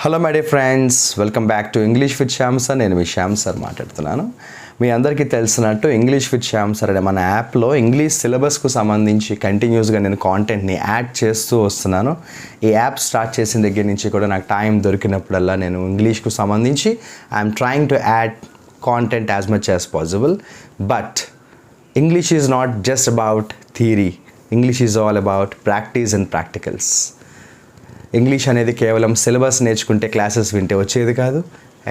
Hello my day friends, welcome back to English with Shyam sir. నేను మీ Shyam sir మాట్లాడుతున్నాను. మీ అందరికీ తెలిసినట్టు ఇంగ్లీష్ విత్ శ్యామ్ సార్ అనే మన యాప్లో ఇంగ్లీష్ సిలబస్కు సంబంధించి కంటిన్యూస్గా నేను కాంటెంట్ని యాడ్ చేస్తూ వస్తున్నాను. ఈ యాప్ స్టార్ట్ చేసిన దగ్గర నుంచి కూడా నాకు టైం దొరికినప్పుడల్లా నేను ఇంగ్లీష్కు సంబంధించి I'm trying to add content as much as possible. But English is not just about theory. English is all about practice and practicals. English అనేది కేవలం సిలబస్ నేర్చుకుంటే క్లాసెస్ వింటే వచ్చేది కాదు.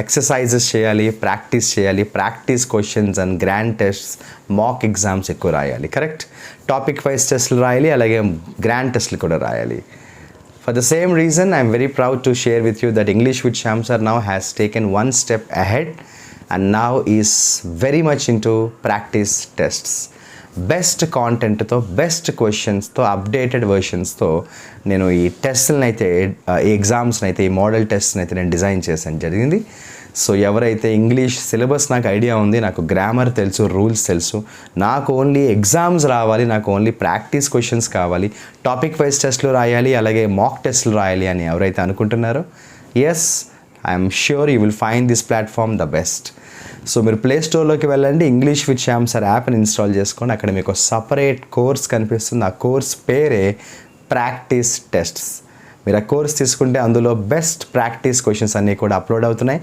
ఎక్సర్సైజెస్ చేయాలి, practice questions and grand tests, mock exams ఎక్కువ రాయాలి. Correct. Topic wise టెస్ట్లు రాయాలి, అలాగే గ్రాండ్ టెస్ట్లు కూడా రాయాలి. For the same reason, I am very proud to share with you that English with Shyam sir now has taken one step ahead and now is very much into practice tests. Best కాంటెంట్తో, best క్వశ్చన్స్తో, అప్డేటెడ్ వర్షన్స్తో నేను ఈ టెస్ట్లను అయితే, ఈ ఎగ్జామ్స్ని అయితే, ఈ మోడల్ టెస్ట్ని అయితే నేను డిజైన్ చేసాను జరిగింది. సో ఎవరైతే ఇంగ్లీష్ సిలబస్ నాకు ఐడియా ఉంది, నాకు గ్రామర్ తెలుసు, రూల్స్ తెలుసు, నాకు ఓన్లీ ఎగ్జామ్స్ రావాలి, నాకు ఓన్లీ ప్రాక్టీస్ క్వశ్చన్స్ కావాలి, టాపిక్ వైజ్ టెస్ట్లు రాయాలి, అలాగే మాక్ టెస్ట్లు రాయాలి అని ఎవరైతే అనుకుంటున్నారో, yes, I'm sure you will find this platform the best. So మీరు ప్లే స్టోర్లోకి వెళ్ళండి, ఇంగ్లీష్ విత్ శ్యామ్ సార్ యాప్ని ఇన్స్టాల్ చేసుకోండి. అక్కడ మీకు సపరేట్ కోర్స్ కనిపిస్తుంది. ఆ కోర్స్ పేరే ప్రాక్టీస్ టెస్ట్స్. మీరు ఆ కోర్స్ తీసుకుంటే అందులో బెస్ట్ ప్రాక్టీస్ క్వశ్చన్స్ అన్నీ కూడా అప్లోడ్ అవుతున్నాయి,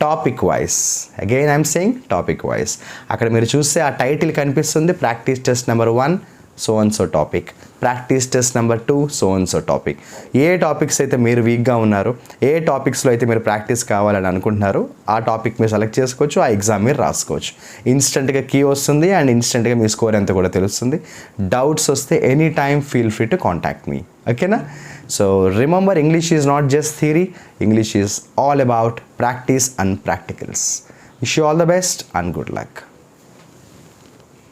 topic wise. Again I'm saying topic wise. అక్కడ మీరు చూస్తే ఆ టైటిల్ కనిపిస్తుంది, practice test number 1 so and so topic, practice test number 2 so and so topic. A topics అయితే మీరు వీక్గా ఉన్నారు, ఏ టాపిక్స్లో అయితే మీరు ప్రాక్టీస్ కావాలని అనుకుంటున్నారు, ఆ టాపిక్ మీరు సెలెక్ట్ చేసుకోవచ్చు, ఆ ఎగ్జామ్ మీరు రాసుకోవచ్చు. ఇన్స్టెంట్గా కీ వస్తుంది అండ్ ఇన్స్టెంట్గా మీ స్కోర్ ఎంత కూడా తెలుస్తుంది. డౌట్స్ వస్తే any time feel free to contact me. ఓకేనా? So remember, English is not just theory. English is all about practice and practicals. Wish you all the best and good luck.